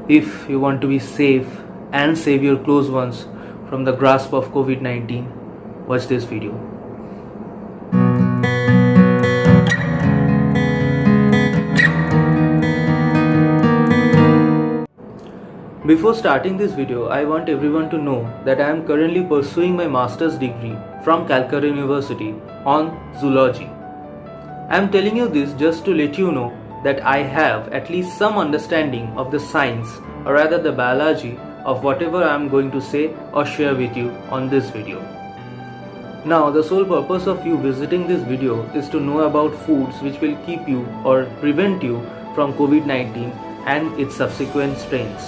If you want to be safe and save your close ones from the grasp of COVID-19, watch this video. Before starting this video, I want everyone to know that I am currently pursuing my master's degree from Calcutta University on zoology. I am telling you this just to let you know that I have at least some understanding of the science, or rather the biology of whatever I am going to say or share with you on this video. Now, the sole purpose of you visiting this video is to know about foods which will keep you or prevent you from COVID-19 and its subsequent strains.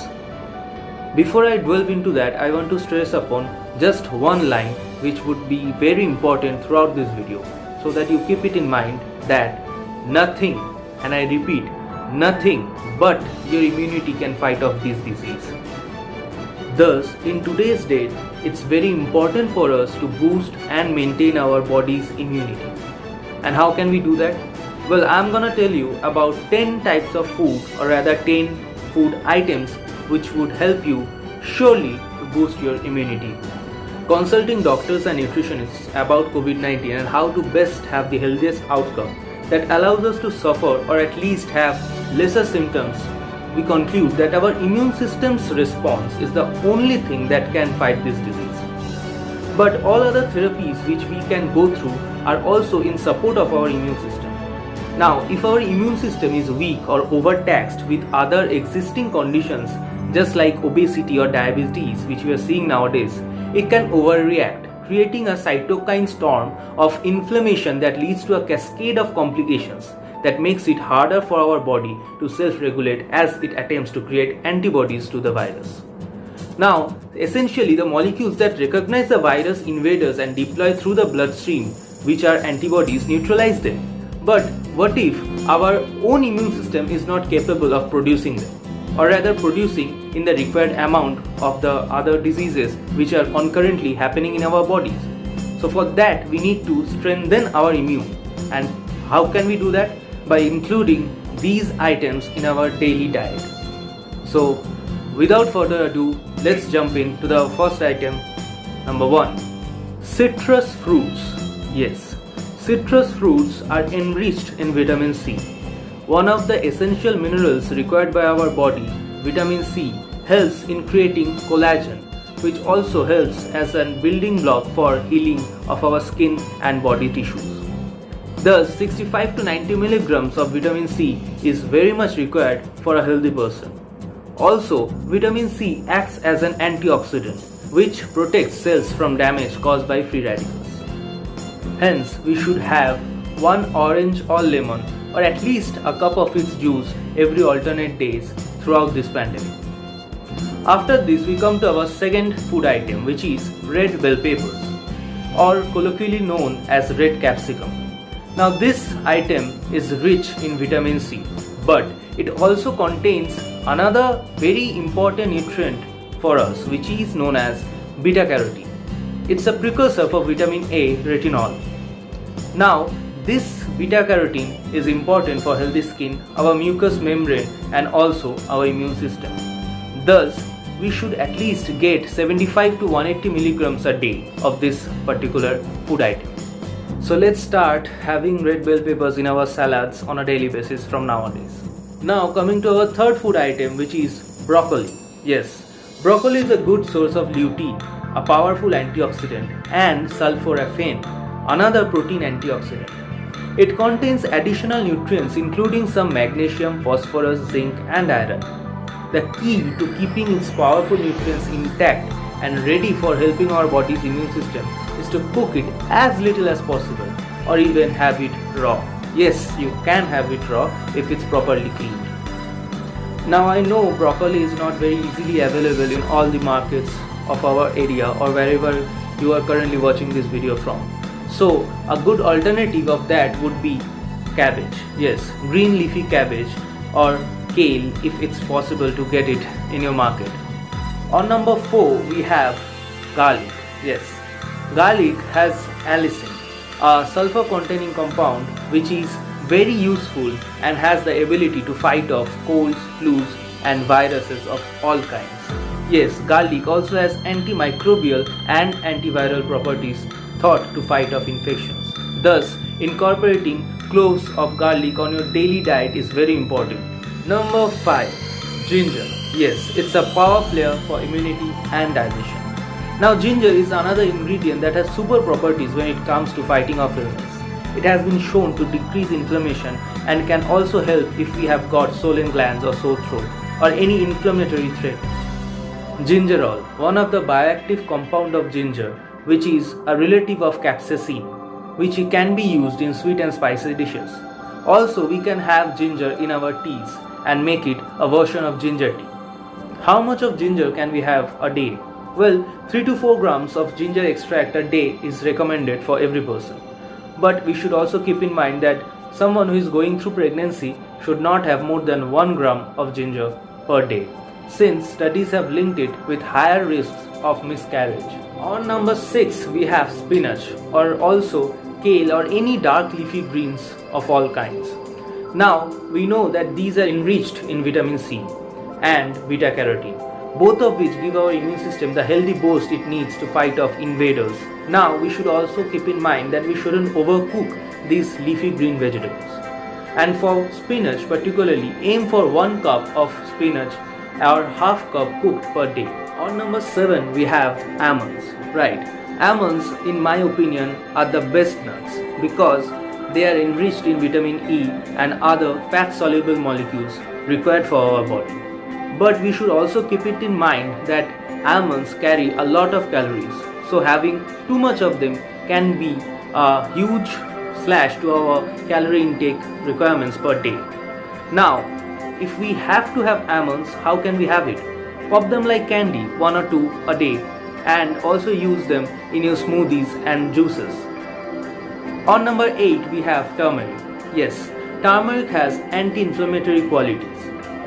Before I delve into that, I want to stress upon just one line which would be very important throughout this video, so that you keep it in mind that nothing, and I repeat, nothing but your immunity can fight off this disease. Thus, in today's date, it's very important for us to boost and maintain our body's immunity. And how can we do that? Well, I'm gonna tell you about 10 types of food, or rather 10 food items which would help you surely to boost your immunity. Consulting doctors and nutritionists about COVID-19 and how to best have the healthiest outcome that allows us to suffer or at least have lesser symptoms, we conclude that our immune system's response is the only thing that can fight this disease. But all other therapies which we can go through are also in support of our immune system. Now, if our immune system is weak or overtaxed with other existing conditions, just like obesity or diabetes, which we are seeing nowadays, it can overreact, creating a cytokine storm of inflammation that leads to a cascade of complications that makes it harder for our body to self-regulate as it attempts to create antibodies to the virus. Now, essentially the molecules that recognize the virus invaders and deploy through the bloodstream, which are antibodies, neutralize them. But what if our own immune system is not capable of producing them, or rather producing in the required amount of the other diseases which are concurrently happening in our bodies? So for that we need to strengthen our immune. And how can we do that? By including these items in our daily diet. So without further ado, let's jump into the first item. Number 1, citrus fruits. Yes, citrus fruits are enriched in vitamin C. One of the essential minerals required by our body. Vitamin C helps in creating collagen, which also helps as a building block for healing of our skin and body tissues. Thus, 65 to 90 milligrams of vitamin C is very much required for a healthy person. Also, vitamin C acts as an antioxidant, which protects cells from damage caused by free radicals. Hence, we should have one orange or lemon, or at least a cup of its juice every alternate days throughout this pandemic. After this, we come to our second food item, which is red bell peppers, or colloquially known as red capsicum. Now, this item is rich in vitamin C, but it also contains another very important nutrient for us, which is known as beta carotene. It's a precursor for vitamin A, retinol. Now, this beta carotene is important for healthy skin, our mucous membrane, and also our immune system. Thus, we should at least get 75 to 180 milligrams a day of this particular food item. So let's start having red bell peppers in our salads on a daily basis from nowadays. Now coming to our third food item, which is broccoli. Yes, broccoli is a good source of lutein, a powerful antioxidant, and sulforaphane, another protein antioxidant. It contains additional nutrients including some magnesium, phosphorus, zinc, and iron. The key to keeping its powerful nutrients intact and ready for helping our body's immune system is to cook it as little as possible, or even have it raw. Yes, you can have it raw if it's properly cleaned. Now, I know broccoli is not very easily available in all the markets of our area or wherever you are currently watching this video from. So a good alternative of that would be cabbage. Yes, green leafy cabbage or kale if it's possible to get it in your market. On number 4 we have garlic. Yes, garlic has allicin, a sulfur containing compound which is very useful and has the ability to fight off colds, flus, and viruses of all kinds. Yes, garlic also has antimicrobial and antiviral properties thought to fight off infections. Thus, incorporating cloves of garlic on your daily diet is very important. Number 5. Ginger. Yes, it's a power player for immunity and digestion. Now, ginger is another ingredient that has super properties when it comes to fighting off illness. It has been shown to decrease inflammation and can also help if we have got swollen glands or sore throat or any inflammatory threat. Gingerol, one of the bioactive compound of ginger, which is a relative of capsaicin, which can be used in sweet and spicy dishes. Also, we can have ginger in our teas and make it a version of ginger tea. How much of ginger can we have a day? Well, 3 to 4 grams of ginger extract a day is recommended for every person. But we should also keep in mind that someone who is going through pregnancy should not have more than 1 gram of ginger per day, since studies have linked it with higher risks of miscarriage. On number 6, we have spinach, or also kale or any dark leafy greens of all kinds. Now, we know that these are enriched in vitamin C and beta carotene, both of which give our immune system the healthy boost it needs to fight off invaders. Now, we should also keep in mind that we shouldn't overcook these leafy green vegetables. And for spinach particularly, aim for 1 cup of spinach or half cup cooked per day. On number 7, we have almonds. Right, almonds in my opinion are the best nuts because they are enriched in vitamin E and other fat soluble molecules required for our body. But we should also keep it in mind that almonds carry a lot of calories, so having too much of them can be a huge slash to our calorie intake requirements per day. Now, if we have to have almonds, how can we have it? Pop them like candy, 1 or 2 a day, and also use them in your smoothies and juices. On number 8, we have turmeric. Yes, turmeric has anti-inflammatory qualities.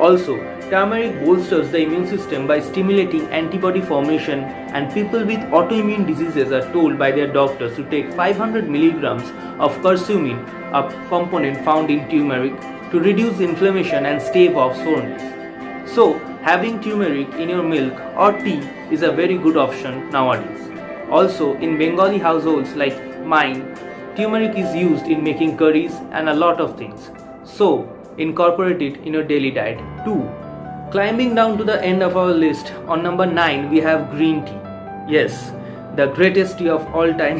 Also, turmeric bolsters the immune system by stimulating antibody formation, and people with autoimmune diseases are told by their doctors to take 500 milligrams of curcumin, a component found in turmeric, to reduce inflammation and stave off soreness. So, having turmeric in your milk or tea is a very good option nowadays. Also, in Bengali households like mine, turmeric is used in making curries and a lot of things. So, incorporate it in your daily diet too. Climbing down to the end of our list, on number 9 we have green tea. Yes, the greatest tea of all time.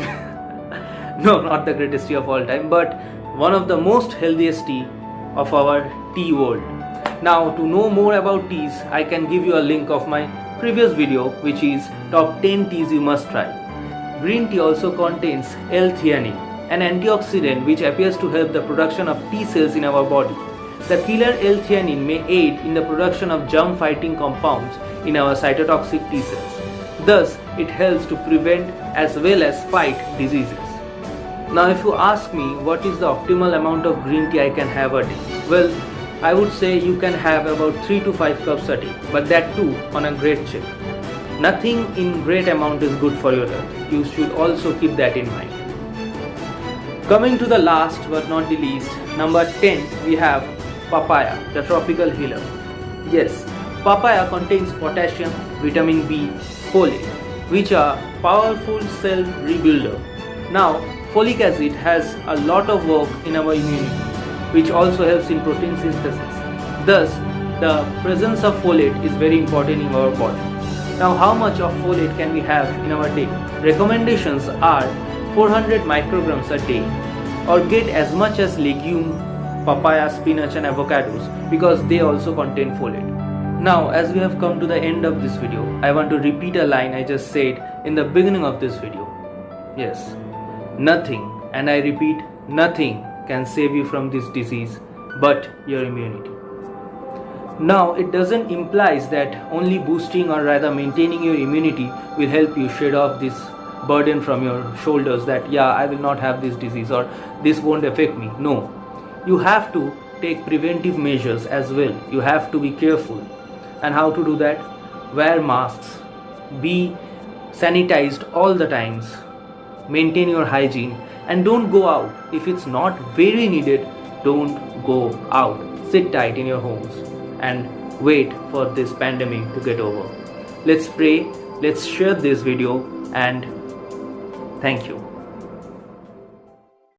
No, not the greatest tea of all time, but one of the most healthiest tea of our tea world. Now, to know more about teas, I can give you a link of my previous video, which is top 10 teas you must try. Green tea also contains L-theanine, an antioxidant which appears to help the production of T cells in our body. The killer L-theanine may aid in the production of germ-fighting compounds in our cytotoxic T cells. Thus, it helps to prevent as well as fight diseases. Now, if you ask me what is the optimal amount of green tea I can have a day, well, I would say you can have about 3 to 5 cups a day, but that too on a great chill. Nothing in great amount is good for your health. You should also keep that in mind. Coming to the last but not the least, number 10, we have papaya, the tropical healer. Yes, papaya contains potassium, vitamin B, folate, which are powerful cell rebuilder. Now, folic acid has a lot of work in our immunity, which also helps in protein synthesis. Thus, the presence of folate is very important in our body. Now, how much of folate can we have in our day? Recommendations are 400 micrograms a day, or get as much as legume, papaya, spinach and avocados, because they also contain folate. Now, as we have come to the end of this video, I want to repeat a line I just said in the beginning of this video. Yes, nothing, and I repeat, nothing can save you from this disease but your immunity. Now, it doesn't imply that only boosting or rather maintaining your immunity will help you shed off this burden from your shoulders that yeah, I will not have this disease or this won't affect me. No, you have to take preventive measures as well. You have to be careful. And how to do that? Wear masks, be sanitized all the times, maintain your hygiene, and don't go out. If it's not very needed, don't go out. Sit tight in your homes and wait for this pandemic to get over. Let's pray, let's share this video, and thank you.